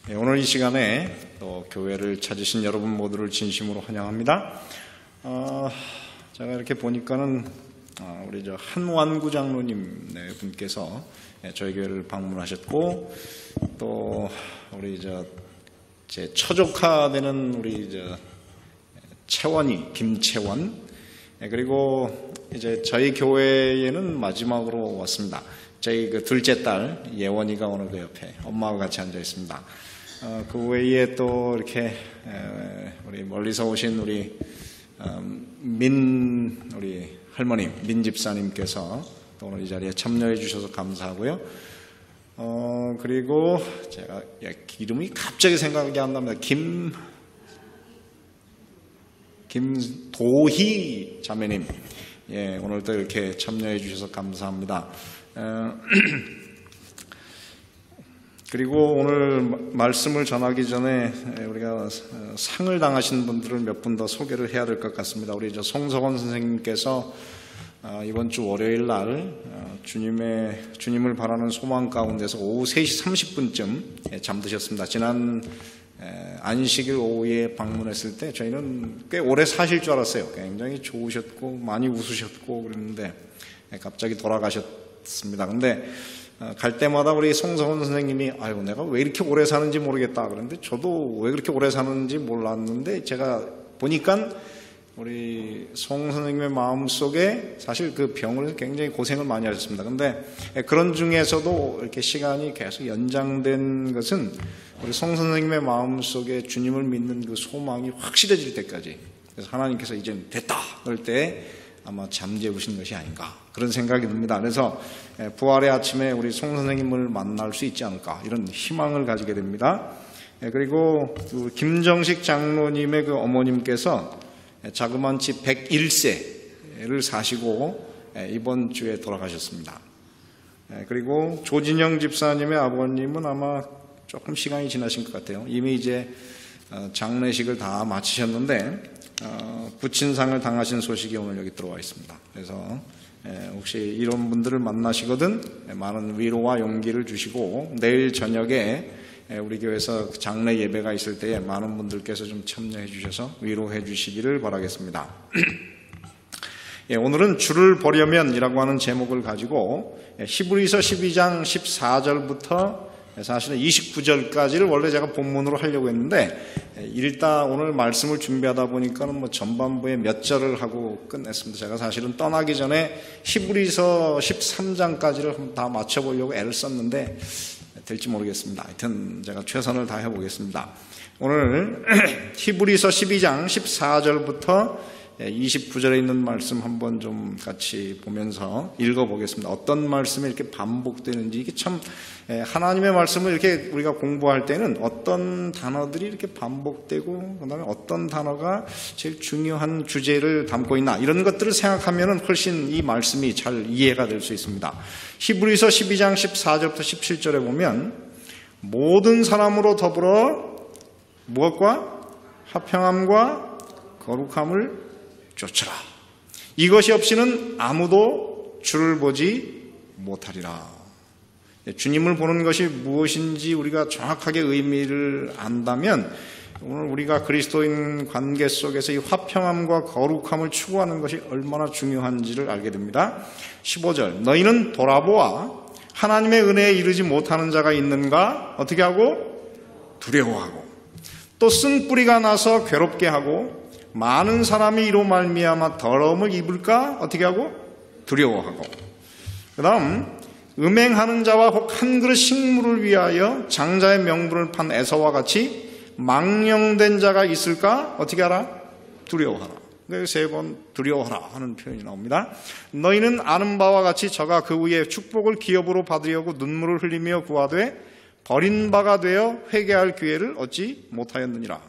오늘 이 시간에 또 교회를 찾으신 여러분 모두를 진심으로 환영합니다. 제가 이렇게 보니까는 우리 한완구 장로님 분께서 저희 교회를 방문하셨고, 또 우리 제 처조카 되는 우리 채원이 김채원, 그리고 이제 저희 교회에는 마지막으로 왔습니다. 저희 그 둘째 딸 예원이가 오늘 그 옆에 엄마와 같이 앉아 있습니다. 그 외에 또 이렇게 우리 멀리서 오신 우리 우리 할머님 민 집사님께서 또 오늘 이 자리에 참여해 주셔서 감사하고요. 그리고 제가 이름이 갑자기 생각이 안 납니다. 김도희 자매님, 오늘도 이렇게 참여해 주셔서 감사합니다. 그리고 오늘 말씀을 전하기 전에 우리가 상을 당하신 분들을 몇 분 더 소개를 해야 될 것 같습니다. 우리 송석원 선생님께서 이번 주 월요일 날 주님을 바라는 소망 가운데서 오후 3시 30분쯤 잠드셨습니다. 지난 안식일 오후에 방문했을 때 저희는 꽤 오래 사실 줄 알았어요. 굉장히 좋으셨고 많이 웃으셨고 그랬는데 갑자기 돌아가셨습니다. 근데 갈 때마다 우리 송성원 선생님이 아이고 내가 왜 이렇게 오래 사는지 모르겠다 그런데 저도 왜 그렇게 오래 사는지 몰랐는데 제가 보니까 우리 송 선생님의 마음속에 사실 그 병으로 굉장히 고생을 많이 하셨습니다. 근데 그런 중에서도 이렇게 시간이 계속 연장된 것은 우리 송 선생님의 마음속에 주님을 믿는 그 소망이 확실해질 때까지, 그래서 하나님께서 이제 됐다 그럴 때 아마 잠재우신 것이 아닌가 그런 생각이 듭니다. 그래서 부활의 아침에 우리 송 선생님을 만날 수 있지 않을까 이런 희망을 가지게 됩니다. 그리고 그 김정식 장로님의 그 어머님께서 자그만치 101세를 사시고 이번 주에 돌아가셨습니다. 그리고 조진영 집사님의 아버님은 아마 조금 시간이 지나신 것 같아요. 이미 이제 장례식을 다 마치셨는데 부친상을 당하신 소식이 오늘 여기 들어와 있습니다. 그래서 혹시 이런 분들을 만나시거든 많은 위로와 용기를 주시고, 내일 저녁에 우리 교회에서 장례 예배가 있을 때에 많은 분들께서 좀 참여해 주셔서 위로해 주시기를 바라겠습니다. 오늘은 주를 보려면이라고 하는 제목을 가지고 히브리서 12장 14절부터 사실은 29절까지를 원래 제가 본문으로 하려고 했는데, 일단 오늘 말씀을 준비하다 보니까는 전반부에 몇 절을 하고 끝냈습니다. 제가 사실은 떠나기 전에 히브리서 13장까지를 다 맞춰보려고 애를 썼는데 될지 모르겠습니다. 하여튼 제가 최선을 다해 보겠습니다. 오늘 히브리서 12장 14절부터 29절에 있는 말씀 한번 좀 같이 보면서 읽어보겠습니다. 어떤 말씀이 이렇게 반복되는지, 이게 참 하나님의 말씀을 이렇게 우리가 공부할 때는 어떤 단어들이 이렇게 반복되고 그다음에 어떤 단어가 제일 중요한 주제를 담고 있나 이런 것들을 생각하면 훨씬 이 말씀이 잘 이해가 될 수 있습니다. 히브리서 12장 14절부터 17절에 보면 모든 사람으로 더불어 무엇과 화평함과 거룩함을 쫓으라. 이것이 없이는 아무도 주를 보지 못하리라. 주님을 보는 것이 무엇인지 우리가 정확하게 의미를 안다면 오늘 우리가 그리스도인 관계 속에서 이 화평함과 거룩함을 추구하는 것이 얼마나 중요한지를 알게 됩니다. 15절 너희는 돌아보아 하나님의 은혜에 이르지 못하는 자가 있는가 어떻게 하고 두려워하고, 또 쓴뿌리가 나서 괴롭게 하고 많은 사람이 이로 말미암아 더러움을 입을까 어떻게 하고 두려워하고, 그 다음 음행하는 자와 혹 한 그릇 식물을 위하여 장자의 명분을 판 에서와 같이 망령된 자가 있을까 어떻게 하라 두려워하라. 세 번 두려워하라 하는 표현이 나옵니다. 너희는 아는 바와 같이 저가 그 위에 축복을 기업으로 받으려고 눈물을 흘리며 구하되 버린 바가 되어 회개할 기회를 얻지 못하였느니라.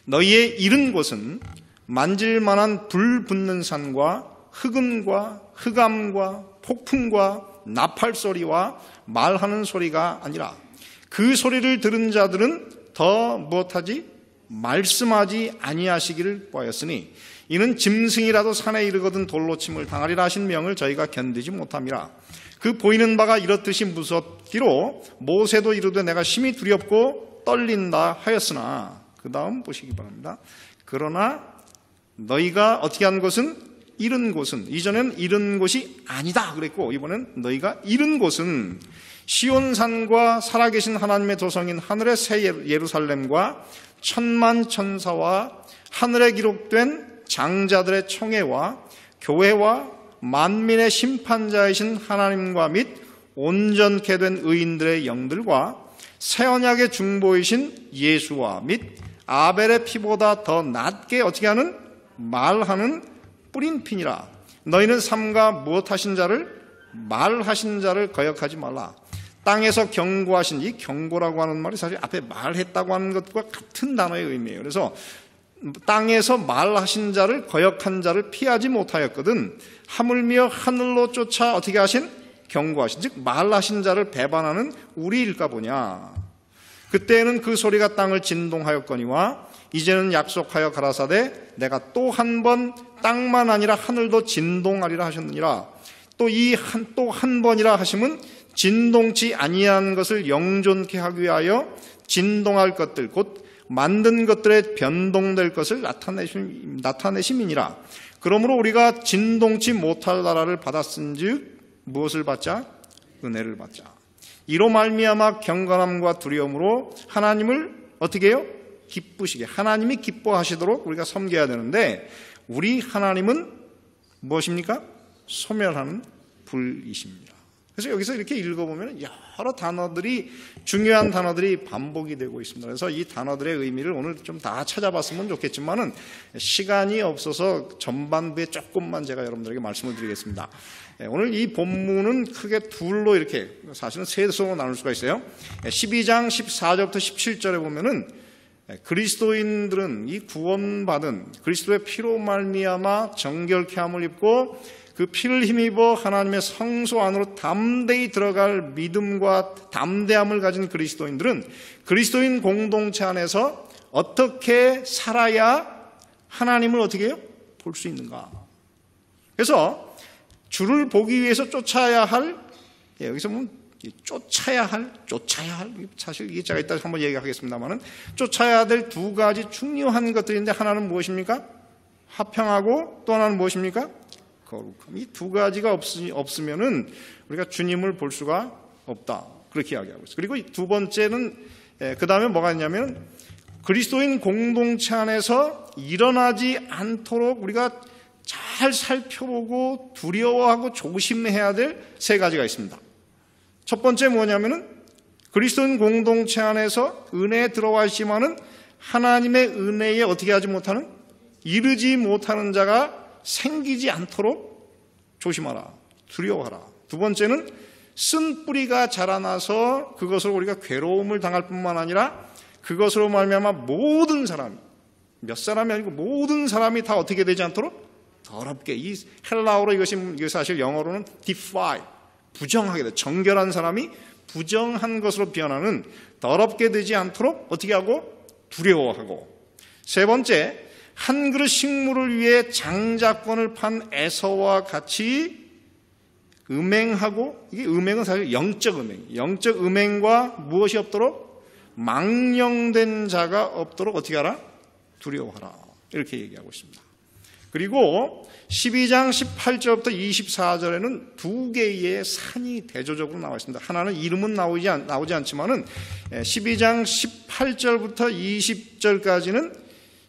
너희의 이른 곳은 만질 만한 불 붙는 산과 흑음과 흑암과 폭풍과 나팔 소리와 말하는 소리가 아니라 그 소리를 들은 자들은 더 무엇하지? 말씀하지 아니하시기를 보았으니 이는 짐승이라도 산에 이르거든 돌로 침을 당하리라 하신 명을 저희가 견디지 못함이라. 그 보이는 바가 이렇듯이 듣기로 모세도 이르되 내가 심히 두렵고 떨린다 하였으나, 그 다음 보시기 바랍니다. 그러나 너희가 어떻게 한 것은, 잃은 곳은, 이전엔 잃은 곳이 아니다 그랬고 이번엔 너희가 잃은 곳은 시온산과 살아계신 하나님의 도성인 하늘의 새 예루살렘과 천만 천사와 하늘에 기록된 장자들의 총회와 교회와 만민의 심판자이신 하나님과 및 온전케 된 의인들의 영들과 새 언약의 중보이신 예수와 및 아벨의 피보다 더 낮게 어떻게 하는, 말하는 뿌린 피니라. 너희는 삼가 무엇하신 자를, 말하신 자를 거역하지 말라. 땅에서 경고하신, 이 경고라고 하는 말이 사실 앞에 말했다고 하는 것과 같은 단어의 의미예요. 그래서 땅에서 말하신 자를, 거역한 자를 피하지 못하였거든 하물며 하늘로 쫓아 어떻게 하신, 경고하신, 즉 말하신 자를 배반하는 우리일까 보냐. 그때에는 그 소리가 땅을 진동하였거니와 이제는 약속하여 가라사대 내가 또 한 번 땅만 아니라 하늘도 진동하리라 하셨느니라. 또 한 번이라 하심은 진동치 아니한 것을 영존케 하기 위하여 진동할 것들, 곧 만든 것들의 변동될 것을 나타내심이니라. 그러므로 우리가 진동치 못할 나라를 받았은즉 무엇을 받자? 은혜를 받자. 이로 말미암아 경건함과 두려움으로 하나님을 어떻게 해요? 기쁘시게, 하나님이 기뻐하시도록 우리가 섬겨야 되는데, 우리 하나님은 무엇입니까? 소멸하는 불이십니다. 그래서 여기서 이렇게 읽어보면 여러 단어들이, 중요한 단어들이 반복이 되고 있습니다. 그래서 이 단어들의 의미를 오늘 좀 다 찾아봤으면 좋겠지만은 시간이 없어서 전반부에 조금만 제가 여러분들에게 말씀을 드리겠습니다. 오늘 이 본문은 크게 둘로 이렇게, 사실은 세 소로 나눌 수가 있어요. 12장 14절부터 17절에 보면은 그리스도인들은 이 구원받은 그리스도의 피로 말미암아 정결케 함을 입고 그 피를 힘입어 하나님의 성소 안으로 담대히 들어갈 믿음과 담대함을 가진 그리스도인들은 그리스도인 공동체 안에서 어떻게 살아야 하나님을 어떻게 해요? 볼 수 있는가. 그래서 주를 보기 위해서 쫓아야 할, 여기서 보면 쫓아야 할, 사실 이게 제가 이따 한번 얘기하겠습니다만은 쫓아야 될 두 가지 중요한 것들인데, 하나는 무엇입니까? 화평하고 또 하나는 무엇입니까? 거룩함. 이 두 가지가 없으면은 우리가 주님을 볼 수가 없다. 그렇게 이야기하고 있어요. 그리고 두 번째는, 그 다음에 뭐가 있냐면, 그리스도인 공동체 안에서 일어나지 않도록 우리가 잘 살펴보고 두려워하고 조심해야 될 세 가지가 있습니다. 첫 번째 뭐냐면은, 그리스도인 공동체 안에서 은혜에 들어와 있지만은 하나님의 은혜에 어떻게 하지 못하는, 이르지 못하는 자가 생기지 않도록 조심하라, 두려워하라. 두 번째는 쓴 뿌리가 자라나서 그것으로 우리가 괴로움을 당할 뿐만 아니라 그것으로 말미암아 모든 사람이, 몇 사람이 아니고 모든 사람이 다 어떻게 되지 않도록 더럽게, 이 헬라어로 이것이 사실 영어로는 defile, 부정하게 돼, 정결한 사람이 부정한 것으로 변하는, 더럽게 되지 않도록 어떻게 하고? 두려워하고. 세 번째, 한 그릇 식물을 위해 장자권을 판 에서와 같이 음행하고, 이게 음행은 사실 영적 음행과 무엇이 없도록? 망령된 자가 없도록 어떻게 하라? 두려워하라. 이렇게 얘기하고 있습니다. 그리고 12장 18절부터 24절에는 두 개의 산이 대조적으로 나와 있습니다. 하나는 이름은 나오지 않지만은 12장 18절부터 20절까지는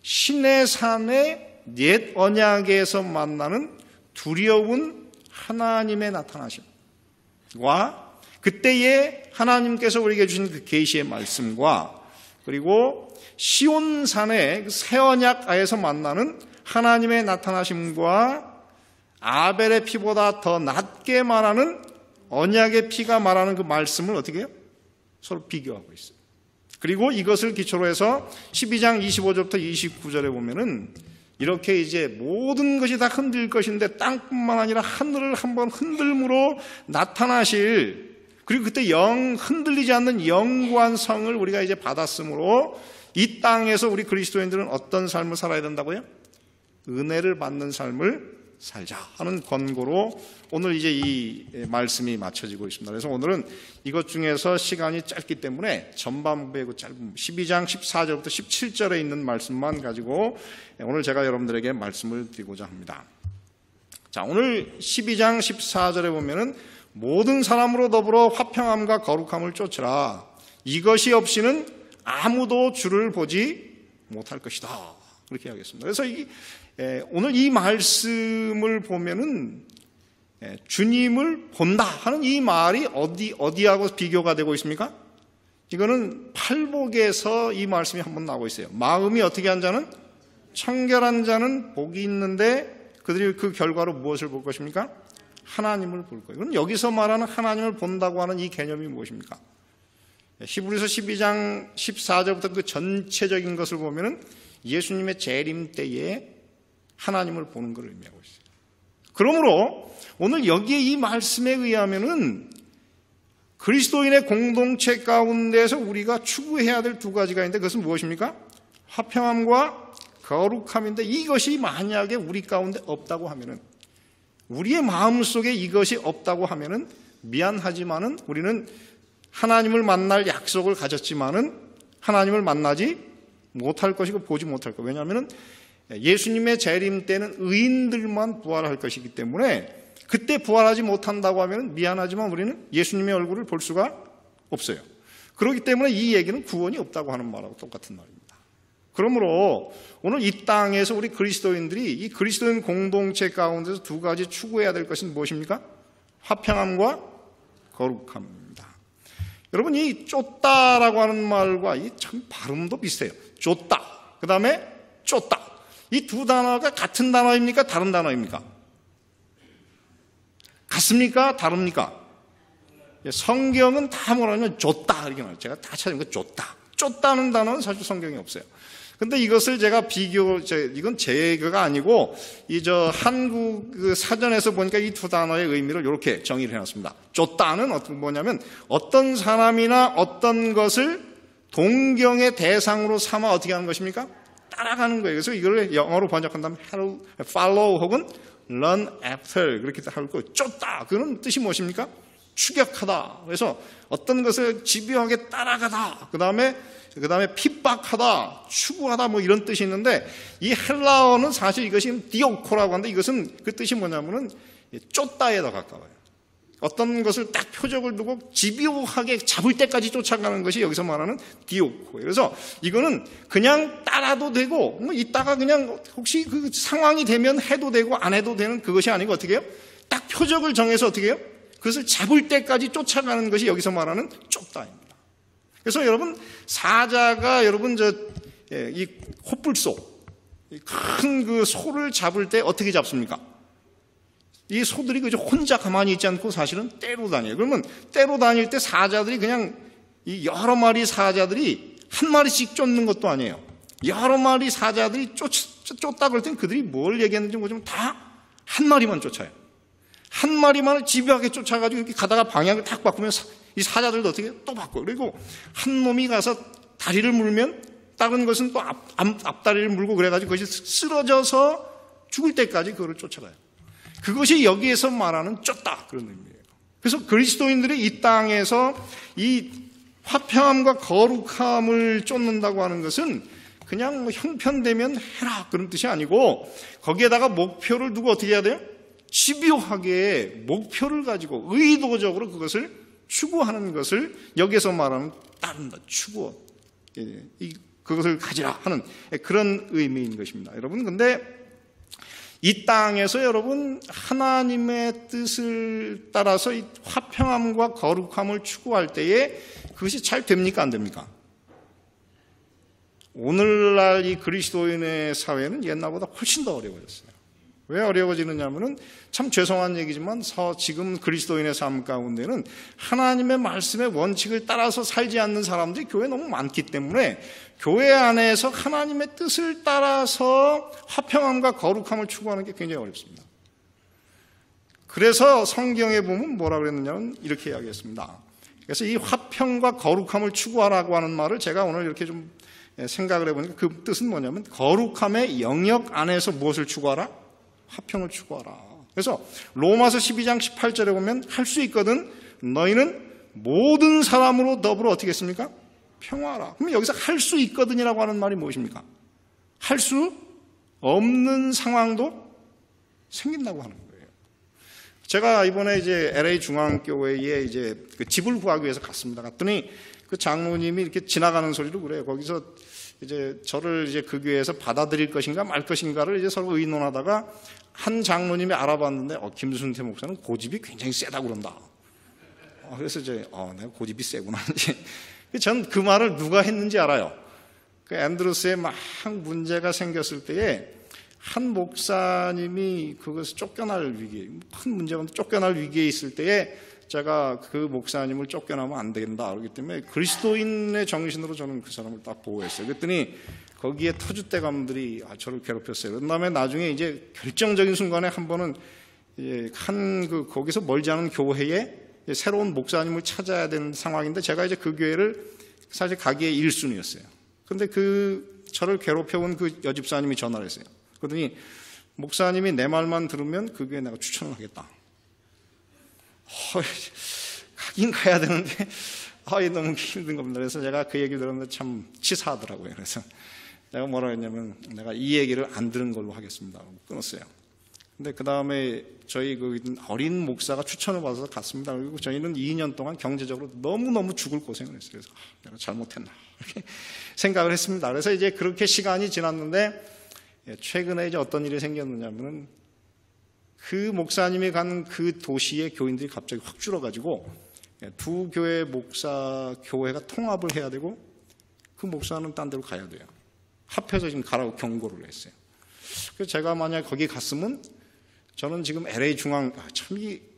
신의 산의 옛 언약에서 만나는 두려운 하나님의 나타나심과 그때의 하나님께서 우리에게 주신 그 계시의 말씀과, 그리고 시온산의 새 언약 아에서 만나는 하나님의 나타나심과 아벨의 피보다 더 낮게 말하는 언약의 피가 말하는 그 말씀을 어떻게 해요? 서로 비교하고 있어요. 그리고 이것을 기초로 해서 12장 25절부터 29절에 보면은 이렇게 이제 모든 것이 다 흔들 것인데 땅뿐만 아니라 하늘을 한번 흔들므로 나타나실, 그리고 그때 흔들리지 않는 영구한 성을 우리가 이제 받았으므로 이 땅에서 우리 그리스도인들은 어떤 삶을 살아야 된다고요? 은혜를 받는 삶을 살자 하는 권고로 오늘 이제 이 말씀이 맞춰지고 있습니다. 그래서 오늘은 이것 중에서 시간이 짧기 때문에 전반부의 짧은 12장 14절부터 17절에 있는 말씀만 가지고 오늘 제가 여러분들에게 말씀을 드리고자 합니다. 자, 오늘 12장 14절에 보면은 모든 사람으로 더불어 화평함과 거룩함을 쫓으라. 이것이 없이는 아무도 주를 보지 못할 것이다. 그렇게 하겠습니다. 그래서 오늘 이 말씀을 보면은 주님을 본다 하는 이 말이 어디하고 비교가 되고 있습니까? 이거는 팔복에서 이 말씀이 한번 나오고 있어요. 마음이 어떻게 한 자는 청결한 자는 복이 있는데 그들이 그 결과로 무엇을 볼 것입니까? 하나님을 볼 거예요. 그럼 여기서 말하는 하나님을 본다고 하는 이 개념이 무엇입니까? 히브리서 12장 14절부터 그 전체적인 것을 보면은 예수님의 재림 때에 하나님을 보는 것을 의미하고 있어요. 그러므로 오늘 여기에 이 말씀에 의하면은 그리스도인의 공동체 가운데서 우리가 추구해야 될 두 가지가 있는데 그것은 무엇입니까? 화평함과 거룩함인데 이것이 만약에 우리 가운데 없다고 하면은 우리의 마음속에 이것이 없다고 하면은 미안하지만은 우리는 하나님을 만날 약속을 가졌지만은 하나님을 만나지 못할 것이고 보지 못할 것. 왜냐하면은 예수님의 재림 때는 의인들만 부활할 것이기 때문에 그때 부활하지 못한다고 하면 미안하지만 우리는 예수님의 얼굴을 볼 수가 없어요. 그렇기 때문에 이 얘기는 구원이 없다고 하는 말하고 똑같은 말입니다. 그러므로 오늘 이 땅에서 우리 그리스도인들이 이 그리스도인 공동체 가운데서 두 가지 추구해야 될 것은 무엇입니까? 화평함과 거룩함입니다. 여러분, 이 쫓다라고 하는 말과 이 참 발음도 비슷해요. 쫓다, 그 다음에 쫓다. 이 두 단어가 같은 단어입니까? 다른 단어입니까? 같습니까? 다릅니까? 성경은 다 뭐라면 쫓다 이렇게 말해요. 제가 다 찾은 거 쫓다. 쫓다는 단어는 사실 성경에 없어요. 근데 이것을 제가 이건 제가 아니고 한국 그 사전에서 보니까 이 두 단어의 의미를 이렇게 정의를 해놨습니다. 쫓다는 뭐냐면 어떤 사람이나 어떤 것을 동경의 대상으로 삼아 어떻게 하는 것입니까? 따라가는 거예요. 그래서 이걸 영어로 번역한다면 follow 혹은 run after 그렇게 하고 쫓다. 그런 뜻이 무엇입니까? 추격하다. 그래서 어떤 것을 집요하게 따라가다. 그 다음에 핍박하다, 추구하다 뭐 이런 뜻이 있는데 이 헬라어는 사실 이것이 디오코라고 하는데 이것은 그 뜻이 뭐냐면은 쫓다에 더 가까워요. 어떤 것을 딱 표적을 두고 집요하게 잡을 때까지 쫓아가는 것이 여기서 말하는 디오코예요. 그래서 이거는 그냥 따라도 되고 뭐 이따가 그냥 혹시 그 상황이 되면 해도 되고 안 해도 되는 그것이 아니고 어떻게 해요? 딱 표적을 정해서 어떻게 해요? 그것을 잡을 때까지 쫓아가는 것이 여기서 말하는 쫓다입니다. 그래서 여러분 사자가 여러분 이 콧불소 큰 그 소를 잡을 때 어떻게 잡습니까? 이 소들이 그저 혼자 가만히 있지 않고 사실은 떼로 다녀요. 그러면 떼로 다닐 때 사자들이 그냥 이 여러 마리 사자들이 한 마리씩 쫓는 것도 아니에요. 여러 마리 사자들이 쫓다 그럴 때는 그들이 뭘 얘기했는지 모르지만 다 한 마리만 쫓아요. 한 마리만을 집요하게 쫓아가지고 이렇게 가다가 방향을 탁 바꾸면 이 사자들도 어떻게 또 바꿔. 그리고 한 놈이 가서 다리를 물면 다른 것은 또 앞다리를 물고 그래가지고 그것이 쓰러져서 죽을 때까지 그거를 쫓아가요. 그것이 여기에서 말하는 쫓다 그런 의미예요. 그래서 그리스도인들이 이 땅에서 이 화평함과 거룩함을 쫓는다고 하는 것은 그냥 뭐 형편되면 해라 그런 뜻이 아니고 거기에다가 목표를 두고 어떻게 해야 돼요? 집요하게 목표를 가지고 의도적으로 그것을 추구하는 것을 여기에서 말하는 따른다, 추구, 그것을 가지라 하는 그런 의미인 것입니다. 여러분, 근데 이 땅에서 여러분 하나님의 뜻을 따라서 이 화평함과 거룩함을 추구할 때에 그것이 잘 됩니까? 안 됩니까? 오늘날 이 그리스도인의 사회는 옛날보다 훨씬 더 어려워졌어요. 왜 어려워지느냐면은 참 죄송한 얘기지만 지금 그리스도인의 삶 가운데는 하나님의 말씀의 원칙을 따라서 살지 않는 사람들이 교회에 너무 많기 때문에 교회 안에서 하나님의 뜻을 따라서 화평함과 거룩함을 추구하는 게 굉장히 어렵습니다. 그래서 성경에 보면 뭐라 그랬느냐면 이렇게 이야기했습니다. 그래서 이 화평과 거룩함을 추구하라고 하는 말을 제가 오늘 이렇게 좀 생각을 해보니까 그 뜻은 뭐냐면 거룩함의 영역 안에서 무엇을 추구하라? 화평을 추구하라. 그래서 로마서 12장 18절에 보면 할 수 있거든 너희는 모든 사람으로 더불어 어떻게 했습니까? 평화하라. 그러면 여기서 할 수 있거든이라고 하는 말이 무엇입니까? 할 수 없는 상황도 생긴다고 하는 거예요. 제가 이번에 이제 LA 중앙교회에 이제 그 집을 구하기 위해서 갔습니다. 갔더니 그 장로님이 이렇게 지나가는 소리로 그래요. 거기서 이제 저를 이제 그 교회에서 받아들일 것인가 말 것인가를 이제 서로 의논하다가 한 장로님이 알아봤는데 김순태 목사는 고집이 굉장히 세다고 그런다. 그래서 이제 내가 고집이 세구나. 전 그 말을 누가 했는지 알아요. 그 앤드루스에 막 문제가 생겼을 때에 한 목사님이 그것을 쫓겨날 위기에, 큰 문제가 쫓겨날 위기에 있을 때에 제가 그 목사님을 쫓겨나면 안 된다. 그렇기 때문에 그리스도인의 정신으로 저는 그 사람을 딱 보호했어요. 그랬더니 거기에 터줏대감들이 저를 괴롭혔어요. 그 다음에 나중에 이제 결정적인 순간에 한 번은 이제 거기서 멀지 않은 교회에 새로운 목사님을 찾아야 되는 상황인데 제가 이제 그 교회를 사실 가기에 1순위였어요. 그런데 저를 괴롭혀온 그 여집사님이 전화를 했어요. 그러더니 목사님이 내 말만 들으면 그 교회에 내가 추천을 하겠다. 가긴 가야 되는데 너무 힘든 겁니다. 그래서 제가 그 얘기를 들었는데 참 치사하더라고요. 그래서 내가 뭐라 했냐면 내가 이 얘기를 안 들은 걸로 하겠습니다. 끊었어요. 근데 그 다음에 저희 그 어린 목사가 추천을 받아서 갔습니다. 그리고 저희는 2년 동안 경제적으로 너무너무 죽을 고생을 했어요. 그래서 내가 잘못했나 이렇게 생각을 했습니다. 그래서 이제 그렇게 시간이 지났는데 최근에 이제 어떤 일이 생겼느냐면은 그 목사님이 간 그 도시의 교인들이 갑자기 확 줄어가지고 두 교회 교회가 통합을 해야 되고 그 목사는 딴 데로 가야 돼요. 합해서 지금 가라고 경고를 했어요. 그래서 제가 만약 거기 갔으면 저는 지금 LA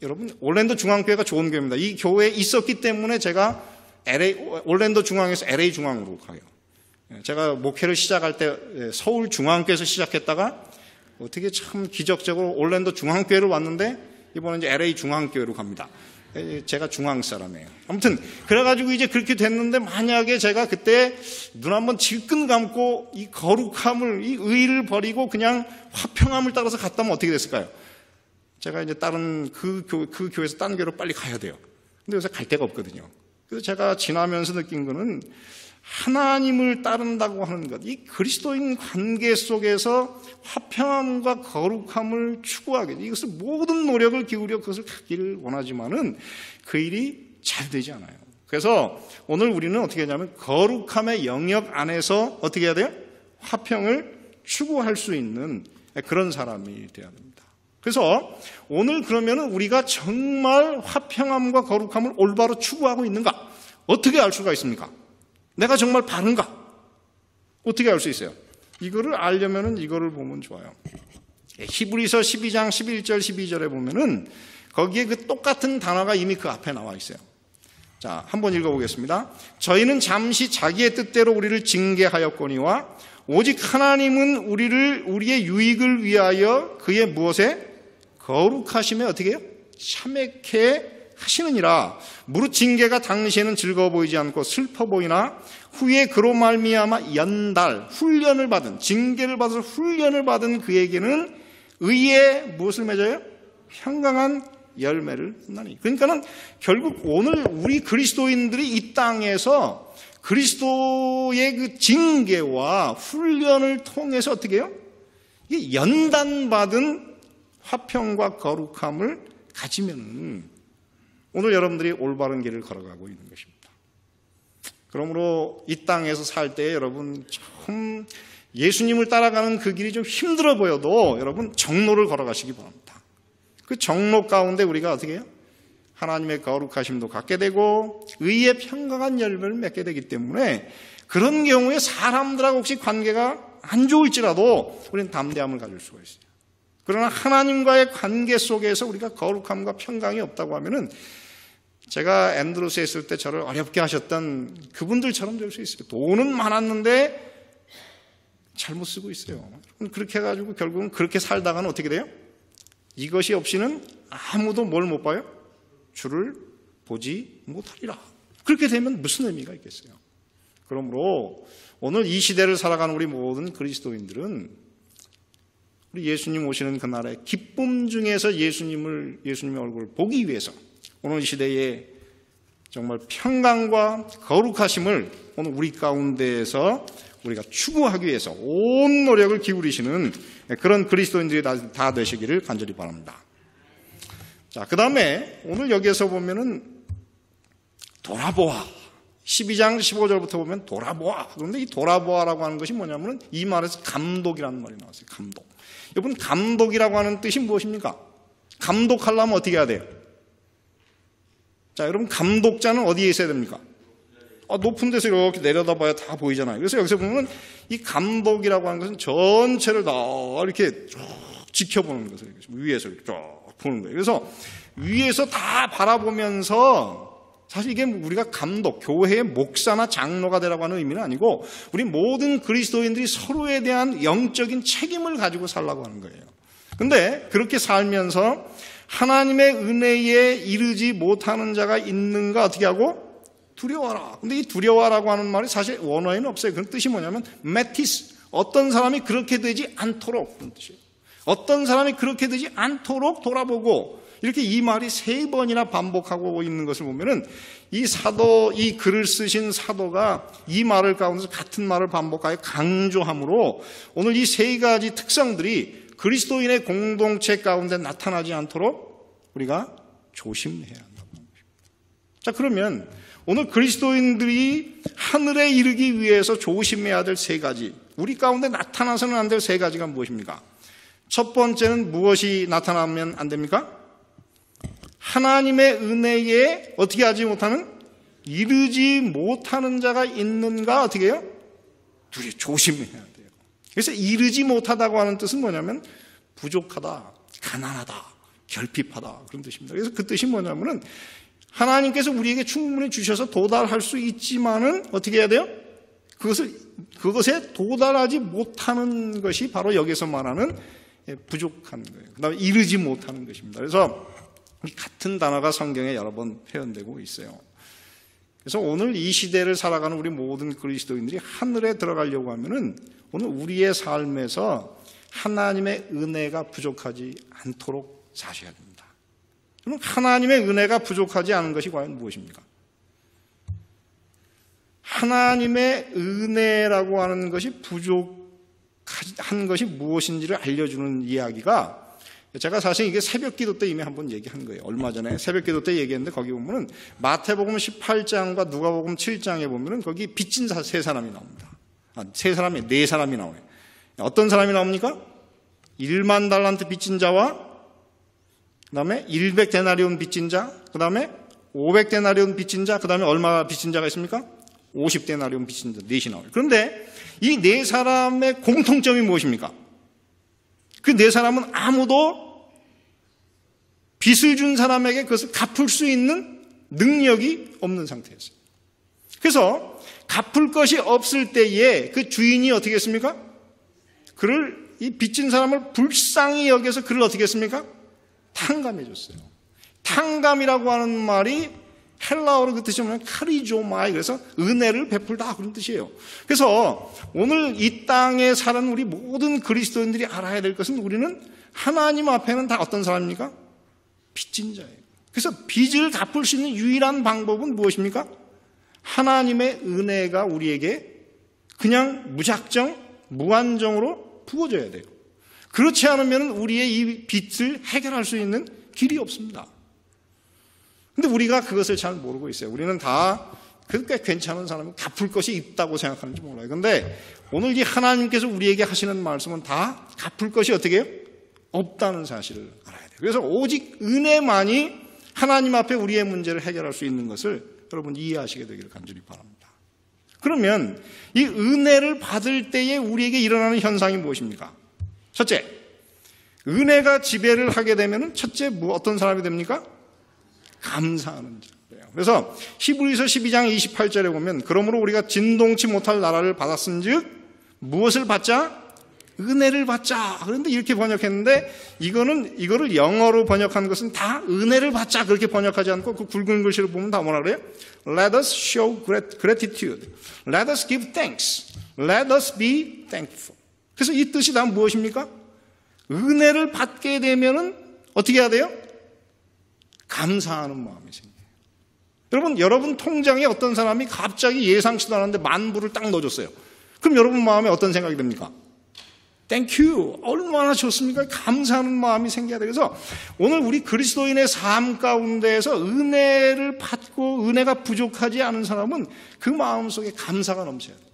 여러분 올랜도 중앙교회가 좋은 교회입니다. 이 교회에 있었기 때문에 제가 올랜도 중앙에서 LA 중앙으로 가요. 제가 목회를 시작할 때 서울 중앙교회에서 시작했다가 어떻게 참 기적적으로 올랜도 중앙교회로 왔는데 이번에 이제 LA 중앙교회로 갑니다. 제가 중앙 사람이에요. 아무튼 그래가지고 이제 그렇게 됐는데 만약에 제가 그때 눈 한번 질끈 감고 이 거룩함을 이 의의를 버리고 그냥 화평함을 따라서 갔다면 어떻게 됐을까요? 제가 이제 다른 그 교회에서 다른 교회로 빨리 가야 돼요. 근데 요새 갈 데가 없거든요. 그래서 제가 지나면서 느낀 거는 하나님을 따른다고 하는 것, 이 그리스도인 관계 속에서 화평함과 거룩함을 추구하게, 이것을 모든 노력을 기울여 그것을 갖기를 원하지만은 그 일이 잘 되지 않아요. 그래서 오늘 우리는 어떻게 하냐면 거룩함의 영역 안에서 어떻게 해야 돼요? 화평을 추구할 수 있는 그런 사람이 되어야 됩니다. 그래서 오늘 그러면은 우리가 정말 화평함과 거룩함을 올바로 추구하고 있는가? 어떻게 알 수가 있습니까? 내가 정말 바른가? 어떻게 알 수 있어요? 이거를 알려면은 이거를 보면 좋아요. 히브리서 12장 11절 12절에 보면은 거기에 그 똑같은 단어가 이미 그 앞에 나와 있어요. 자, 한번 읽어보겠습니다. 저희는 잠시 자기의 뜻대로 우리를 징계하였거니와 오직 하나님은 우리의 유익을 위하여 그의 무엇에? 거룩하심에 어떻게 해요? 참회케 하시느니라. 무릇 징계가 당시에는 즐거워 보이지 않고 슬퍼 보이나 후에 그로 말미암아 훈련을 받은, 징계를 받아서 훈련을 받은 그에게는 의의 무엇을 맺어요? 평강한 열매를 얻나니. 그러니까는 결국 오늘 우리 그리스도인들이 이 땅에서 그리스도의 그 징계와 훈련을 통해서 어떻게 해요? 이 연단받은 화평과 거룩함을 가지면은 오늘 여러분들이 올바른 길을 걸어가고 있는 것입니다. 그러므로 이 땅에서 살 때 여러분 좀 예수님을 따라가는 그 길이 좀 힘들어 보여도 여러분 정로를 걸어가시기 바랍니다. 그 정로 가운데 우리가 어떻게 해요? 하나님의 거룩하심도 갖게 되고 의의 평강한 열매를 맺게 되기 때문에 그런 경우에 사람들하고 혹시 관계가 안 좋을지라도 우리는 담대함을 가질 수가 있어요. 그러나 하나님과의 관계 속에서 우리가 거룩함과 평강이 없다고 하면은 제가 앤드루스에 있을 때 저를 어렵게 하셨던 그분들처럼 될 수 있어요. 돈은 많았는데 잘못 쓰고 있어요. 그렇게 해가지고 결국은 그렇게 살다가는 어떻게 돼요? 이것이 없이는 아무도 뭘 못 봐요? 주를 보지 못하리라. 그렇게 되면 무슨 의미가 있겠어요? 그러므로 오늘 이 시대를 살아가는 우리 모든 그리스도인들은 우리 예수님 오시는 그날의 기쁨 중에서 예수님의 얼굴을 보기 위해서 오늘 시대에 정말 평강과 거룩하심을 오늘 우리 가운데에서 우리가 추구하기 위해서 온 노력을 기울이시는 그런 그리스도인들이 다 되시기를 간절히 바랍니다. 자, 그 다음에 오늘 여기에서 보면은 돌아보아 12장 15절부터 보면 돌아보아. 그런데 이 돌아보아라고 하는 것이 뭐냐면 이 말에서 감독이라는 말이 나왔어요. 감독. 여러분, 감독이라고 하는 뜻이 무엇입니까? 감독하려면 어떻게 해야 돼요? 자, 여러분, 감독자는 어디에 있어야 됩니까? 높은 데서 이렇게 내려다봐야 다 보이잖아요. 그래서 여기서 보면 이 감독이라고 하는 것은 전체를 다 이렇게 쭉 지켜보는 것을 위에서 이렇게 쭉 보는 거예요. 그래서 위에서 다 바라보면서 사실 이게 우리가 감독, 교회의 목사나 장로가 되라고 하는 의미는 아니고 우리 모든 그리스도인들이 서로에 대한 영적인 책임을 가지고 살라고 하는 거예요. 근데 그렇게 살면서 하나님의 은혜에 이르지 못하는 자가 있는가 어떻게 하고? 두려워하라. 근데 이 두려워하라고 하는 말이 사실 원어에는 없어요. 그런 뜻이 뭐냐면 메티스. 어떤 사람이 그렇게 되지 않도록 그런 뜻이에요. 어떤 사람이 그렇게 되지 않도록 돌아보고 이렇게 이 말이 3번이나 반복하고 있는 것을 보면은 이 사도, 이 글을 쓰신 사도가 이 말을 가운데서 같은 말을 반복하여 강조함으로 오늘 이 3가지 특성들이 그리스도인의 공동체 가운데 나타나지 않도록 우리가 조심해야 한다고 하는 것입니다. 자, 그러면 오늘 그리스도인들이 하늘에 이르기 위해서 조심해야 될 3가지, 우리 가운데 나타나서는 안 될 3가지가 무엇입니까? 첫 번째는 무엇이 나타나면 안 됩니까? 하나님의 은혜에 어떻게 하지 못하는? 이르지 못하는 자가 있는가 어떻게 해요? 조심해야 돼요. 그래서 이르지 못하다고 하는 뜻은 뭐냐면 부족하다, 가난하다, 결핍하다 그런 뜻입니다. 그래서 그 뜻이 뭐냐면은 하나님께서 우리에게 충분히 주셔서 도달할 수 있지만은 어떻게 해야 돼요? 그것에 도달하지 못하는 것이 바로 여기서 말하는 부족한 거예요. 그 다음에 이르지 못하는 것입니다. 그래서 같은 단어가 성경에 여러 번 표현되고 있어요. 그래서 오늘 이 시대를 살아가는 우리 모든 그리스도인들이 하늘에 들어가려고 하면은 오늘 우리의 삶에서 하나님의 은혜가 부족하지 않도록 사셔야 됩니다. 그럼 하나님의 은혜가 부족하지 않은 것이 과연 무엇입니까? 하나님의 은혜라고 하는 것이 부족한 것이 무엇인지를 알려주는 이야기가 제가 사실 이게 새벽 기도 때 이미 한번 얘기한 거예요. 얼마 전에 새벽 기도 때 얘기했는데 거기 보면은 마태복음 18장과 누가복음 7장에 보면은 거기 빚진 3사람이 나옵니다. 네 사람이 나와요. 어떤 사람이 나옵니까? 1만 달란트 빚진 자와 그 다음에 100데나리온 빚진 자, 그 다음에 500데나리온 빚진 자, 그 다음에 얼마 빚진 자가 있습니까? 50데나리온 빚진 자, 넷이 나와요. 그런데 이 4사람의 공통점이 무엇입니까? 그 4사람은 아무도 빚을 준 사람에게 그것을 갚을 수 있는 능력이 없는 상태였어요. 그래서 갚을 것이 없을 때에 그 주인이 어떻게 했습니까? 이 빚진 사람을 불쌍히 여겨서 그를 어떻게 했습니까? 탕감해 줬어요. 탕감이라고 하는 말이 헬라어로 그 뜻이 뭐냐면 카리조마이, 그래서 은혜를 베풀다 그런 뜻이에요. 그래서 오늘 이 땅에 사는 우리 모든 그리스도인들이 알아야 될 것은 우리는 하나님 앞에는 다 어떤 사람입니까? 빚진 자예요. 그래서 빚을 갚을 수 있는 유일한 방법은 무엇입니까? 하나님의 은혜가 우리에게 그냥 무작정 무한정으로 부어져야 돼요. 그렇지 않으면 우리의 이 빚을 해결할 수 있는 길이 없습니다. 근데 우리가 그것을 잘 모르고 있어요. 우리는 다 그렇게 괜찮은 사람은 갚을 것이 있다고 생각하는지 몰라요. 그런데 오늘 이 하나님께서 우리에게 하시는 말씀은 다 갚을 것이 어떻게 해요? 없다는 사실을 알아야 돼요. 그래서 오직 은혜만이 하나님 앞에 우리의 문제를 해결할 수 있는 것을 여러분 이해하시게 되기를 간절히 바랍니다. 그러면 이 은혜를 받을 때에 우리에게 일어나는 현상이 무엇입니까? 첫째, 은혜가 지배를 하게 되면 첫째 어떤 사람이 됩니까? 감사하는 자예요. 그래서 히브리서 12장 28절에 보면 그러므로 우리가 진동치 못할 나라를 받았은즉 무엇을 받자? 은혜를 받자. 그런데 이렇게 번역했는데 이거를 영어로 번역한 것은 다 은혜를 받자 그렇게 번역하지 않고 그 굵은 글씨로 보면 다 뭐라 그래요? Let us show gratitude. Let us give thanks. Let us be thankful. 그래서 이 뜻이 다 무엇입니까? 은혜를 받게 되면은 어떻게 해야 돼요? 감사하는 마음이 생겨요. 여러분 통장에 어떤 사람이 갑자기 예상치도 않았는데 10,000불을 딱 넣어줬어요. 그럼 여러분 마음에 어떤 생각이 듭니까? 땡큐. 얼마나 좋습니까? 감사하는 마음이 생겨야 돼요. 그래서 오늘 우리 그리스도인의 삶 가운데에서 은혜를 받고 은혜가 부족하지 않은 사람은 그 마음속에 감사가 넘쳐야 돼요.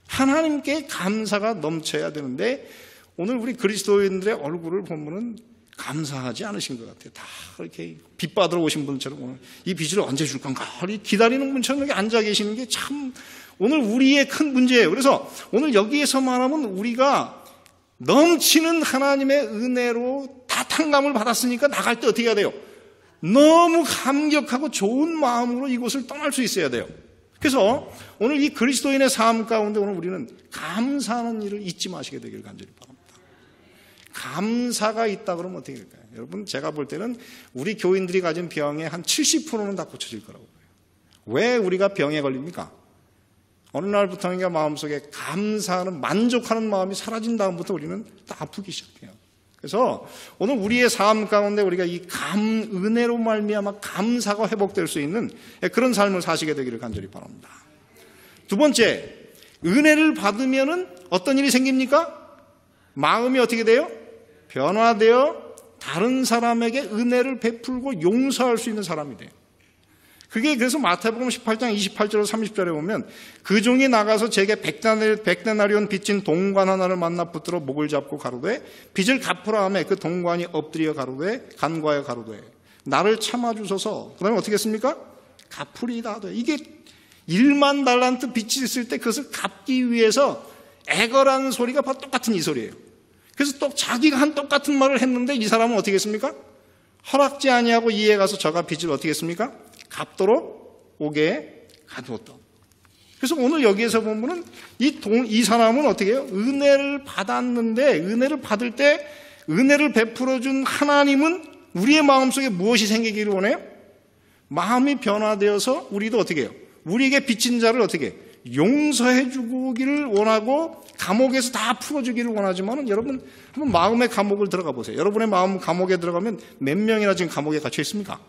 하나님께 감사가 넘쳐야 되는데 오늘 우리 그리스도인들의 얼굴을 보면은 감사하지 않으신 것 같아요. 다 이렇게 빚 받으러 오신 분처럼 오늘 이 빚을 언제 줄 건가 기다리는 분처럼 이렇게 앉아 계시는 게 참 오늘 우리의 큰 문제예요. 그래서 오늘 여기에서 말하면 우리가 넘치는 하나님의 은혜로 다탄감을 받았으니까 나갈 때 어떻게 해야 돼요? 너무 감격하고 좋은 마음으로 이곳을 떠날 수 있어야 돼요. 그래서 오늘 이 그리스도인의 삶 가운데 오늘 우리는 감사하는 일을 잊지 마시게 되기를 간절히 바랍니다. 감사가 있다 그러면 어떻게 될까요? 여러분 제가 볼 때는 우리 교인들이 가진 병의 한 70%는 다 고쳐질 거라고 봐요. 왜 우리가 병에 걸립니까? 어느 날부터인가 마음속에 감사하는 만족하는 마음이 사라진 다음부터 우리는 다 아프기 시작해요. 그래서 오늘 우리의 삶 가운데 우리가 이 은혜로 말미암아 감사가 회복될 수 있는 그런 삶을 사시게 되기를 간절히 바랍니다. 두 번째, 은혜를 받으면은 어떤 일이 생깁니까? 마음이 어떻게 돼요? 변화되어 다른 사람에게 은혜를 베풀고 용서할 수 있는 사람이 돼요. 그게 그래서 마태복음 18장 28절에서 30절에 보면 그 종이 나가서 제게 100데나리온 빚진 동관 하나를 만나 붙들어 목을 잡고 가로되 빚을 갚으라 하매 그 동관이 엎드려 가로되 간과하여 가로되 나를 참아주소서. 그 다음에 어떻게 했습니까? 갚으리다. 이게 1만 달란트 빚이 있을 때 그것을 갚기 위해서 애걸하는 소리가 바로 똑같은 이 소리예요. 그래서 또 자기가 한 똑같은 말을 했는데 이 사람은 어떻게 했습니까? 허락지 아니하고 이에 가서 저가 빚을 어떻게 했습니까? 갚도록 옥에 가두었다. 그래서 오늘 여기에서 보면은 이 사람은 어떻게 해요? 은혜를 받았는데 은혜를 받을 때 은혜를 베풀어 준 하나님은 우리의 마음속에 무엇이 생기기를 원해요? 마음이 변화되어서 우리도 어떻게 해요? 우리에게 빚진 자를 어떻게 해요? 용서해 주기를 원하고 감옥에서 다 풀어주기를 원하지만 여러분 한번 마음의 감옥을 들어가 보세요. 여러분의 마음 감옥에 들어가면 몇 명이나 지금 감옥에 갇혀 있습니까?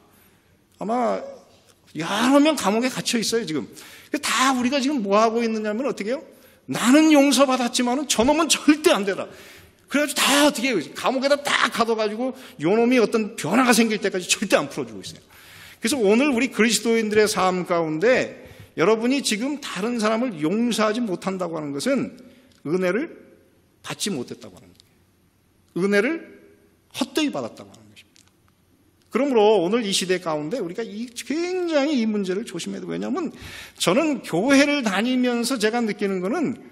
아마 여러 명 감옥에 갇혀 있어요 지금. 다 우리가 지금 뭐 하고 있느냐면 어떻게 해요? 나는 용서받았지만 저놈은 절대 안 되라. 그래가지고 다 어떻게 해요? 감옥에다 딱 가둬가지고 요놈이 어떤 변화가 생길 때까지 절대 안 풀어주고 있어요. 그래서 오늘 우리 그리스도인들의 삶 가운데 여러분이 지금 다른 사람을 용서하지 못한다고 하는 것은 은혜를 받지 못했다고 하는 거예요. 은혜를 헛되이 받았다고 하는 것입니다. 그러므로 오늘 이 시대 가운데 우리가 굉장히 이 문제를 조심해야 돼요. 왜냐하면 저는 교회를 다니면서 제가 느끼는 거는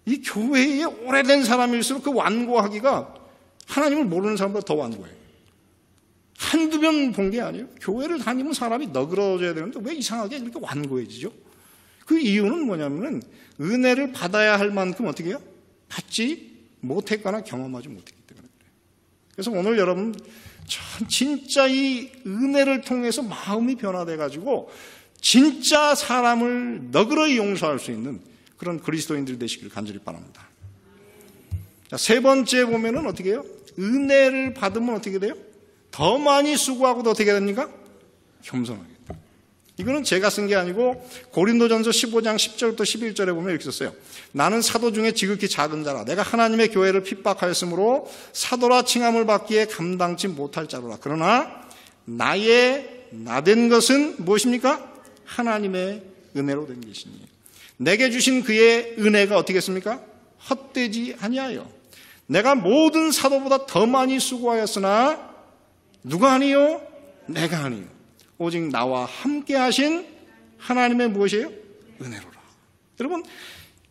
이 교회에 오래된 사람일수록 그 완고하기가 하나님을 모르는 사람보다 더 완고해요. 한두 번 본 게 아니에요. 교회를 다니면 사람이 너그러져야 되는데 왜 이상하게 이렇게 완고해지죠? 그 이유는 뭐냐면은 은혜를 받아야 할 만큼 어떻게 해요? 받지 못했거나 경험하지 못했기 때문에 그래요. 그래서 오늘 여러분 진짜 이 은혜를 통해서 마음이 변화돼가지고 진짜 사람을 너그러이 용서할 수 있는 그런 그리스도인들이 되시길 간절히 바랍니다. 자, 세 번째 보면은 어떻게 해요? 은혜를 받으면 어떻게 돼요? 더 많이 수고하고도 어떻게 됩니까? 겸손하게. 이거는 제가 쓴 게 아니고 고린도전서 15장 10절부터 11절에 보면 이렇게 썼어요. 나는 사도 중에 지극히 작은 자라. 내가 하나님의 교회를 핍박하였으므로 사도라 칭함을 받기에 감당치 못할 자로라. 그러나 나의 나된 것은 무엇입니까? 하나님의 은혜로 된 것이니 내게 주신 그의 은혜가 어떻게 했습니까? 헛되지 아니하여 내가 모든 사도보다 더 많이 수고하였으나 누가 아니요? 내가 아니요. 오직 나와 함께 하신 하나님의 무엇이에요? 은혜로라. 여러분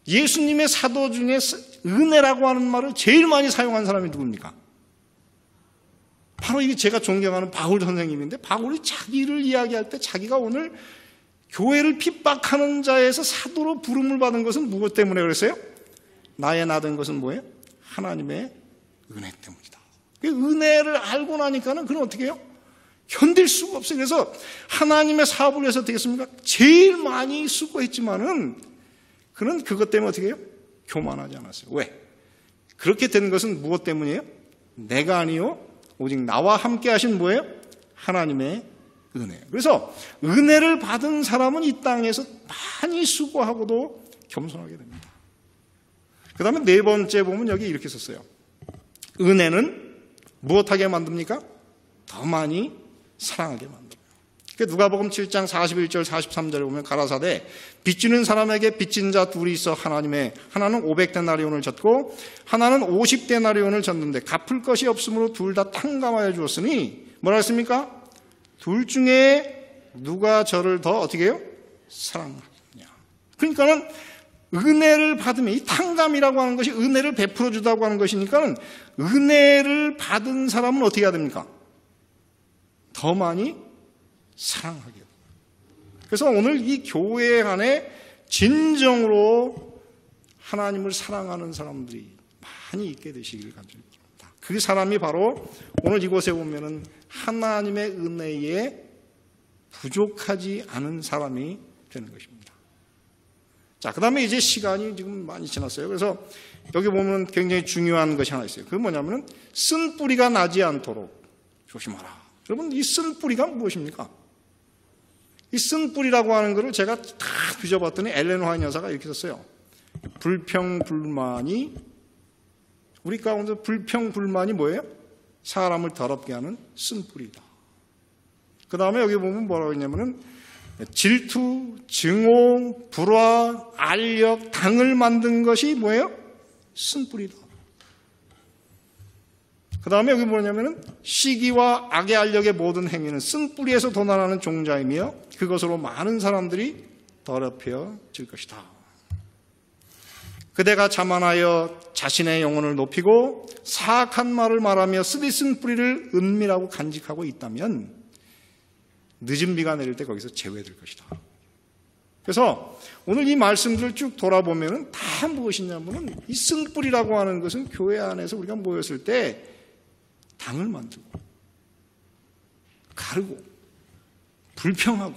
예수님의 사도 중에 은혜라고 하는 말을 제일 많이 사용한 사람이 누굽니까? 바로 이게 제가 존경하는 바울 선생님인데 바울이 자기를 이야기할 때 자기가 오늘 교회를 핍박하는 자에서 사도로 부름을 받은 것은 무엇 때문에 그랬어요? 나의 나된 것은 뭐예요? 하나님의 은혜 때문이다. 그 은혜를 알고 나니까는 그는 어떻게 해요? 견딜 수가 없어요. 그래서 하나님의 사업을 위해서 어떻게 했습니까? 제일 많이 수고했지만은 그는 그것 때문에 어떻게 해요? 교만하지 않았어요. 왜? 그렇게 된 것은 무엇 때문이에요? 내가 아니요 오직 나와 함께 하신 뭐예요? 하나님의 은혜예요. 그래서 은혜를 받은 사람은 이 땅에서 많이 수고하고도 겸손하게 됩니다. 그 다음에 네 번째 보면 여기 이렇게 썼어요. 은혜는 무엇하게 만듭니까? 더 많이 사랑하게 만들어요. 누가복음 7장 41절 43절에 보면 가라사대 빚지는 사람에게 빚진 자 둘이 있어 하나는 500데나리온을 졌고 하나는 50데나리온을 졌는데 갚을 것이 없으므로 둘 다 탕감하여 주었으니 뭐라 했습니까? 둘 중에 누가 저를 더 어떻게 해요? 사랑하느냐. 그러니까는 은혜를 받으면 이 탕감이라고 하는 것이 은혜를 베풀어 주다고 하는 것이니까 은혜를 받은 사람은 어떻게 해야 됩니까? 더 많이 사랑하게 됩니다. 그래서 오늘 이 교회 안에 진정으로 하나님을 사랑하는 사람들이 많이 있게 되시기를 간절히 바랍니다. 그 사람이 바로 오늘 이곳에 보면은 하나님의 은혜에 부족하지 않은 사람이 되는 것입니다. 자, 그 다음에 이제 시간이 지금 많이 지났어요. 그래서 여기 보면 굉장히 중요한 것이 하나 있어요. 그게 뭐냐면은 쓴 뿌리가 나지 않도록 조심하라. 여러분, 이 쓴 뿌리가 무엇입니까? 이 쓴 뿌리라고 하는 것을 제가 다 뒤져봤더니 엘렌 화이트 여사가 이렇게 썼어요. 불평불만이, 우리 가운데 불평불만이 뭐예요? 사람을 더럽게 하는 쓴 뿌리다. 그 다음에 여기 보면 뭐라고 했냐면은 질투, 증오, 불화, 알력, 당을 만든 것이 뭐예요? 쓴 뿌리다. 그 다음에 여기 뭐냐면은 시기와 악의 알력의 모든 행위는 쓴 뿌리에서 도난하는 종자이며 그것으로 많은 사람들이 더럽혀질 것이다. 그대가 자만하여 자신의 영혼을 높이고 사악한 말을 말하며 쓰디쓴 뿌리를 은밀하고 간직하고 있다면 늦은 비가 내릴 때 거기서 제외될 것이다. 그래서 오늘 이 말씀들을 쭉 돌아보면은 다 무엇이냐면은 이 쓴 뿌리라고 하는 것은 교회 안에서 우리가 모였을 때 당을 만들고 가르고 불평하고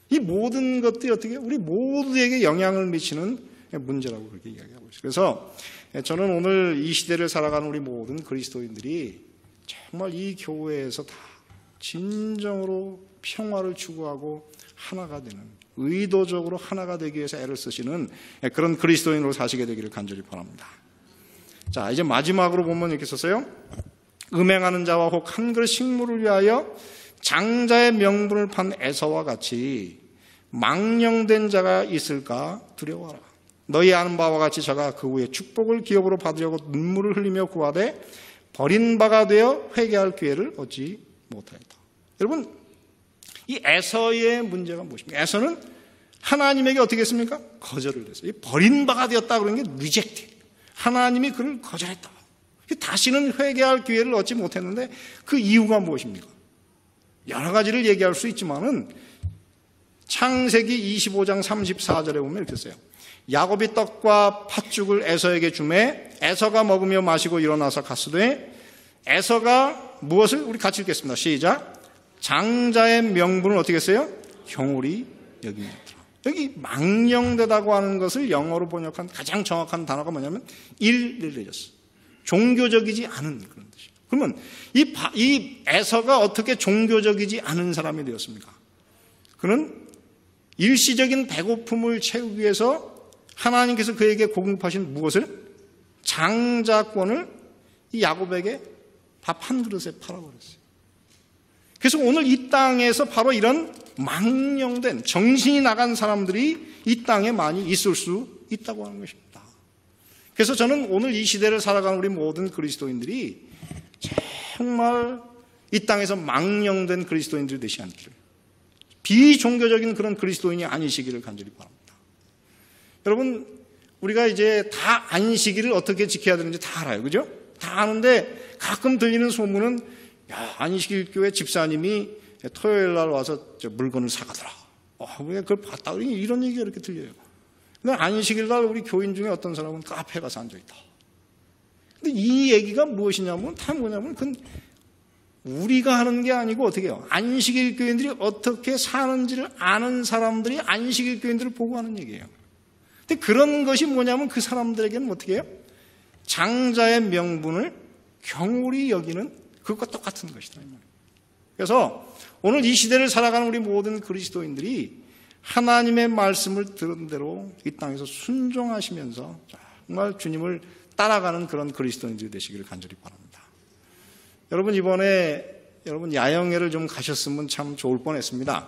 이 모든 것들이 어떻게 우리 모두에게 영향을 미치는 문제라고 그렇게 이야기하고 있어요. 그래서 저는 오늘 이 시대를 살아가는 우리 모든 그리스도인들이 정말 이 교회에서 다 진정으로 평화를 추구하고 하나가 되는, 의도적으로 하나가 되기 위해서 애를 쓰시는 그런 그리스도인으로 사시게 되기를 간절히 바랍니다. 자, 이제 마지막으로 보면 이렇게 썼어요. 음행하는 자와 혹 한 그릇 식물을 위하여 장자의 명분을 판 에서와 같이 망령된 자가 있을까 두려워하라. 너희 아는 바와 같이 저가 그 후에 축복을 기업으로 받으려고 눈물을 흘리며 구하되 버린 바가 되어 회개할 기회를 얻지 못하였다. 여러분, 이 에서의 문제가 무엇입니까? 에서는 하나님에게 어떻게 했습니까? 거절을 했어요. 버린 바가 되었다 그러는 게 리젝트. 하나님이 그를 거절했다. 다시는 회개할 기회를 얻지 못했는데 그 이유가 무엇입니까? 여러 가지를 얘기할 수 있지만은 창세기 25장 34절에 보면 이렇게 써요. 야곱이 떡과 팥죽을 에서에게 주매 에서가 먹으며 마시고 일어나서 갔으되 에서가 무엇을 우리 같이 읽겠습니다. 시작. 장자의 명분을 어떻게 했어요? 경홀히 여기었더라. 여기 망령되다고 하는 것을 영어로 번역한 가장 정확한 단어가 뭐냐면 irreligious. 종교적이지 않은 그런 뜻이에요. 그러면 이 에서가 어떻게 종교적이지 않은 사람이 되었습니까? 그는 일시적인 배고픔을 채우기 위해서 하나님께서 그에게 공급하신 무엇을? 장자권을 이 야곱에게 밥 한 그릇에 팔아버렸어요. 그래서 오늘 이 땅에서 바로 이런 망령된 정신이 나간 사람들이 이 땅에 많이 있을 수 있다고 하는 것입니다. 그래서 저는 오늘 이 시대를 살아가는 우리 모든 그리스도인들이 정말 이 땅에서 망령된 그리스도인들이 되지 않기를, 비종교적인 그런 그리스도인이 아니시기를 간절히 바랍니다. 여러분, 우리가 이제 다 안식일을 어떻게 지켜야 되는지 다 알아요. 그죠? 다 아는데 가끔 들리는 소문은 야, 안식일 교회 집사님이 토요일 날 와서 물건을 사가더라. 왜 그걸 봤다? 이런 얘기가 이렇게 들려요. 근데 안식일 날 우리 교인 중에 어떤 사람은 카페에 가서 앉아있다. 근데 이 얘기가 무엇이냐면 다 뭐냐면 그건 우리가 하는 게 아니고 어떻게 해요? 안식일 교인들이 어떻게 사는지를 아는 사람들이 안식일 교인들을 보고 하는 얘기예요. 근데 그런 것이 뭐냐면 그 사람들에게는 어떻게 해요? 장자의 명분을 경홀히 여기는 그것과 똑같은 것이다. 그래서 오늘 이 시대를 살아가는 우리 모든 그리스도인들이 하나님의 말씀을 들은 대로 이 땅에서 순종하시면서 정말 주님을 따라가는 그런 그리스도인들이 되시기를 간절히 바랍니다. 여러분, 이번에 야영회를 좀 가셨으면 참 좋을 뻔했습니다.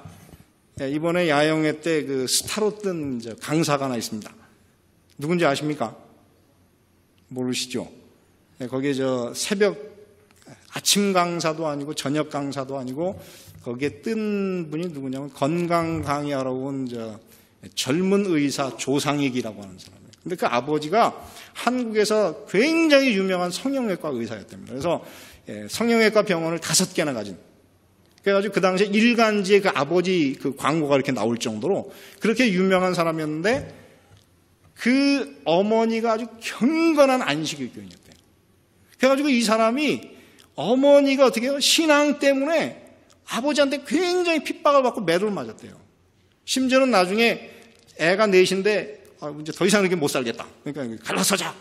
이번에 야영회 때 그 스타로 뜬 강사가 하나 있습니다. 누군지 아십니까? 모르시죠? 거기에 새벽 아침 강사도 아니고 저녁 강사도 아니고 거기에 뜬 분이 누구냐면 건강 강의하러 온 젊은 의사 조상익이라고 하는 사람이에요. 근데 그 아버지가 한국에서 굉장히 유명한 성형외과 의사였답니다. 그래서 성형외과 병원을 5개나 가진. 그래가지고 그 당시에 일간지에 그 아버지 그 광고가 이렇게 나올 정도로 그렇게 유명한 사람이었는데 그 어머니가 아주 경건한 안식일교인이었대요. 그래가지고 이 사람이 어머니가 어떻게 해요? 신앙 때문에 아버지한테 굉장히 핍박을 받고 매도를 맞았대요. 심지어는 나중에 애가 넷인데 이제 더 이상 이렇게 못 살겠다. 그러니까 갈라서자.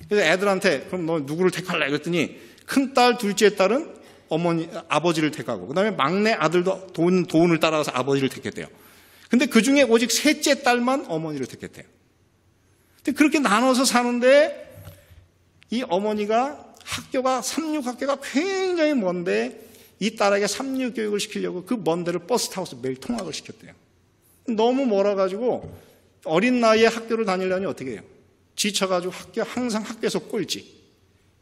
그래서 애들한테 그럼 너 누구를 택할래? 그랬더니 큰딸, 둘째 딸은 아버지를 택하고 그다음에 막내 아들도 돈을 따라가서 아버지를 택했대요. 근데 그중에 오직 셋째 딸만 어머니를 택했대요. 근데 그렇게 나눠서 사는데 이 어머니가 학교가 삼육학교가 굉장히 먼데 이 딸에게 삼육교육을 시키려고 그 먼 데를 버스 타고서 매일 통학을 시켰대요. 너무 멀어가지고 어린 나이에 학교를 다니려니 어떻게 해요? 지쳐가지고 항상 학교에서 꼴찌.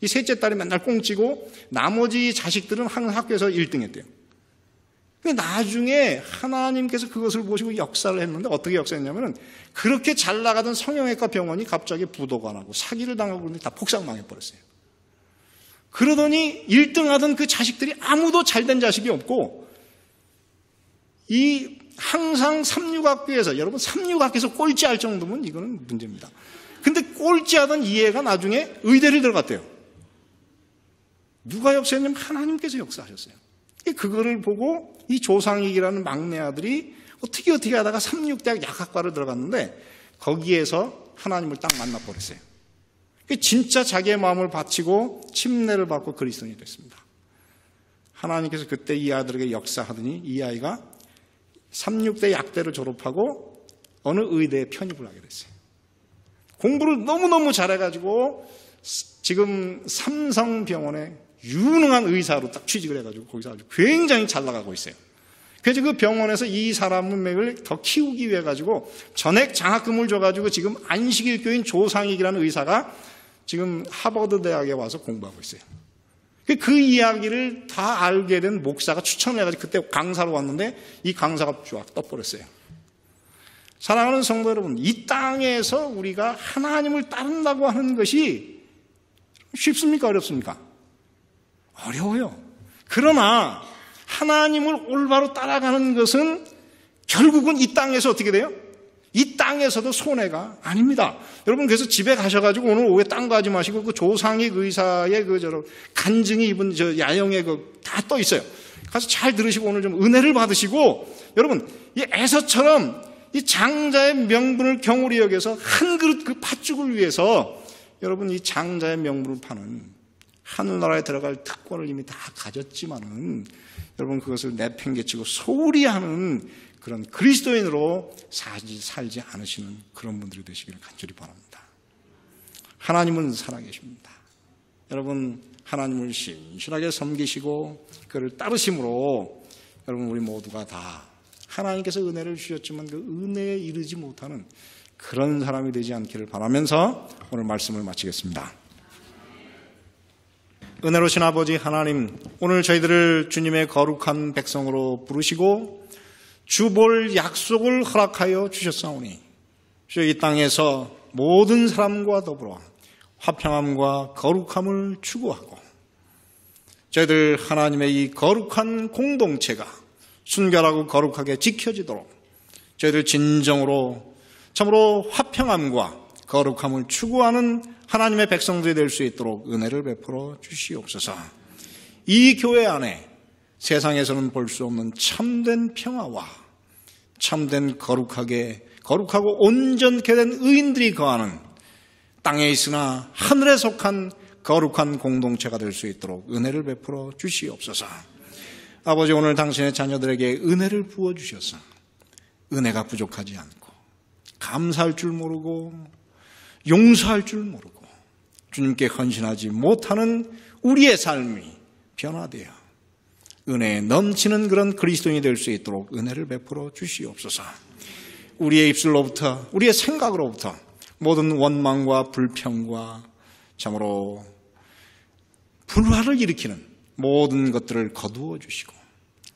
이 셋째 딸이 맨날 꽁찌고 나머지 자식들은 항상 학교에서 1등 했대요. 나중에 하나님께서 그것을 보시고 역사를 했는데 어떻게 역사했냐면은 그렇게 잘 나가던 성형외과 병원이 갑자기 부도가 나고 사기를 당하고 그러는데 다 폭삭망해버렸어요. 그러더니 1등 하던 그 자식들이 아무도 잘된 자식이 없고 이 항상 삼육학교에서 여러분 삼육학교에서 꼴찌할 정도면 이거는 문제입니다. 근데 꼴찌하던 이 애가 나중에 의대를 들어갔대요. 누가 역사했냐면 하나님께서 역사하셨어요. 그거를 보고 이 조상익이라는 막내 아들이 어떻게 하다가 삼육대학 약학과를 들어갔는데 거기에서 하나님을 딱 만나버렸어요. 진짜 자기의 마음을 바치고 침례를 받고 그리스도인이 됐습니다. 하나님께서 그때 이 아들에게 역사하더니 이 아이가 삼육대 약대를 졸업하고 어느 의대에 편입을 하게 됐어요. 공부를 너무너무 잘해가지고 지금 삼성병원에 유능한 의사로 딱 취직을 해가지고 거기서 아주 굉장히 잘 나가고 있어요. 그래서 그 병원에서 이 사람을 더 키우기 위해 가지고 전액 장학금을 줘가지고 지금 안식일교인 조상익이라는 의사가 지금 하버드 대학에 와서 공부하고 있어요. 그 이야기를 다 알게 된 목사가 추천을 해가지고 그때 강사로 왔는데 이 강사가 쫙 떠버렸어요. 사랑하는 성도 여러분, 이 땅에서 우리가 하나님을 따른다고 하는 것이 쉽습니까? 어렵습니까? 어려워요. 그러나 하나님을 올바로 따라가는 것은 결국은 이 땅에서 어떻게 돼요? 이 땅에서도 손해가 아닙니다. 여러분 그래서 집에 가셔가지고 오늘 오후에 딴 거 하지 마시고 그 조상익 의사의 간증이 입은 야영에 다 떠 있어요. 가서 잘 들으시고 오늘 좀 은혜를 받으시고 여러분 이 에서처럼 이 장자의 명분을 경홀히 여겨서 한 그릇 그 팥죽을 위해서 여러분 이 장자의 명분을 파는 하늘나라에 들어갈 특권을 이미 다 가졌지만은 여러분 그것을 내팽개치고 소홀히 하는 그런 그리스도인으로 살지 않으시는 그런 분들이 되시기를 간절히 바랍니다. 하나님은 살아계십니다. 여러분 하나님을 신실하게 섬기시고 그를 따르심으로 여러분 우리 모두가 다 하나님께서 은혜를 주셨지만 그 은혜에 이르지 못하는 그런 사람이 되지 않기를 바라면서 오늘 말씀을 마치겠습니다. 은혜로우신 아버지 하나님, 오늘 저희들을 주님의 거룩한 백성으로 부르시고 주볼 약속을 허락하여 주셨사오니 주여 이 땅에서 모든 사람과 더불어 화평함과 거룩함을 추구하고 저희들 하나님의 이 거룩한 공동체가 순결하고 거룩하게 지켜지도록 저희들 진정으로 참으로 화평함과 거룩함을 추구하는 하나님의 백성들이 될 수 있도록 은혜를 베풀어 주시옵소서. 이 교회 안에 세상에서는 볼 수 없는 참된 평화와 참된 거룩하고 온전케 된 의인들이 거하는 땅에 있으나 하늘에 속한 거룩한 공동체가 될 수 있도록 은혜를 베풀어 주시옵소서. 아버지, 오늘 당신의 자녀들에게 은혜를 부어주셔서 은혜가 부족하지 않고 감사할 줄 모르고 용서할 줄 모르고 주님께 헌신하지 못하는 우리의 삶이 변화되어 은혜에 넘치는 그런 그리스도인이 될 수 있도록 은혜를 베풀어 주시옵소서. 우리의 입술로부터, 우리의 생각으로부터 모든 원망과 불평과 참으로 불화를 일으키는 모든 것들을 거두어 주시고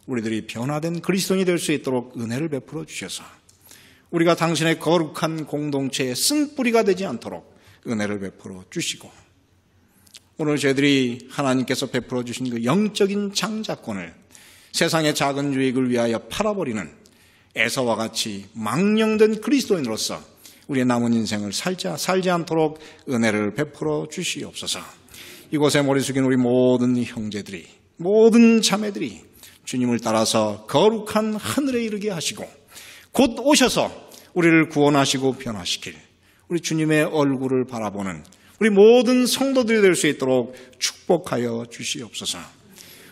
우리들이 변화된 그리스도인이 될 수 있도록 은혜를 베풀어 주셔서 우리가 당신의 거룩한 공동체의 쓴뿌리가 되지 않도록 은혜를 베풀어 주시고 오늘 저희들이 하나님께서 베풀어 주신 그 영적인 장자권을 세상의 작은 유익을 위하여 팔아버리는 에서와 같이 망령된 그리스도인으로서 우리의 남은 인생을 살지 않도록 은혜를 베풀어 주시옵소서. 이곳에 머리 숙인 우리 모든 형제들이, 모든 자매들이 주님을 따라서 거룩한 하늘에 이르게 하시고 곧 오셔서 우리를 구원하시고 변화시킬 우리 주님의 얼굴을 바라보는 우리 모든 성도들이 될 수 있도록 축복하여 주시옵소서.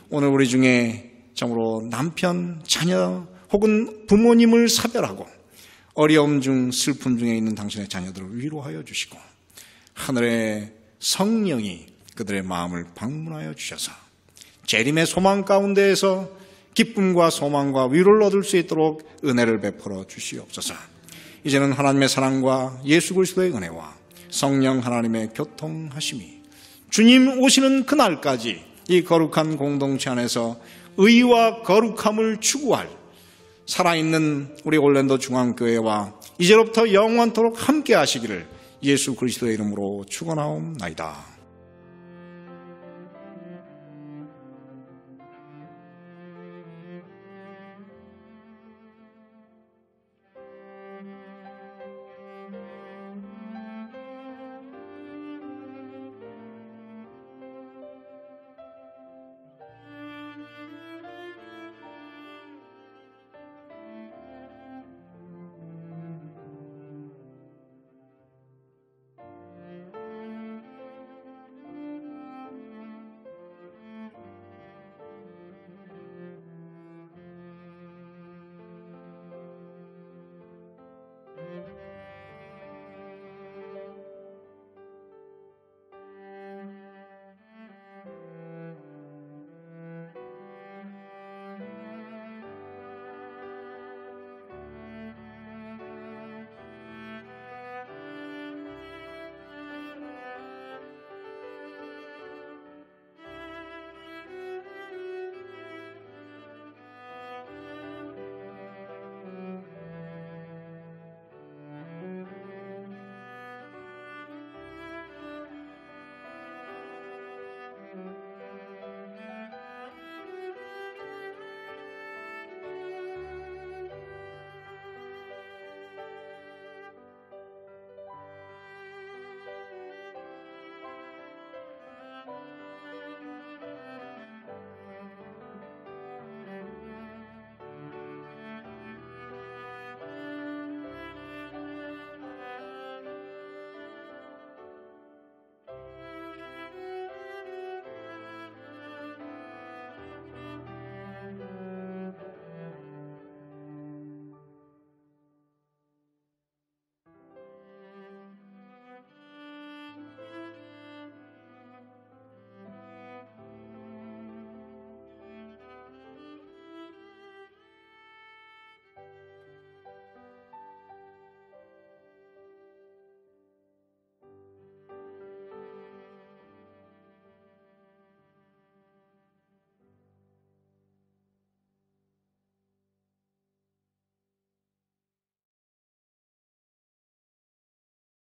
오늘 우리 중에 참으로 남편, 자녀 혹은 부모님을 사별하고 어려움 중 슬픔 중에 있는 당신의 자녀들을 위로하여 주시고 하늘의 성령이 그들의 마음을 방문하여 주셔서 재림의 소망 가운데에서 기쁨과 소망과 위로를 얻을 수 있도록 은혜를 베풀어 주시옵소서. 이제는 하나님의 사랑과 예수 그리스도의 은혜와 성령 하나님의 교통하심이 주님 오시는 그날까지 이 거룩한 공동체 안에서 의와 거룩함을 추구할 살아있는 우리 올랜도 중앙교회와 이제로부터 영원토록 함께 하시기를 예수 그리스도의 이름으로 축원하옵나이다.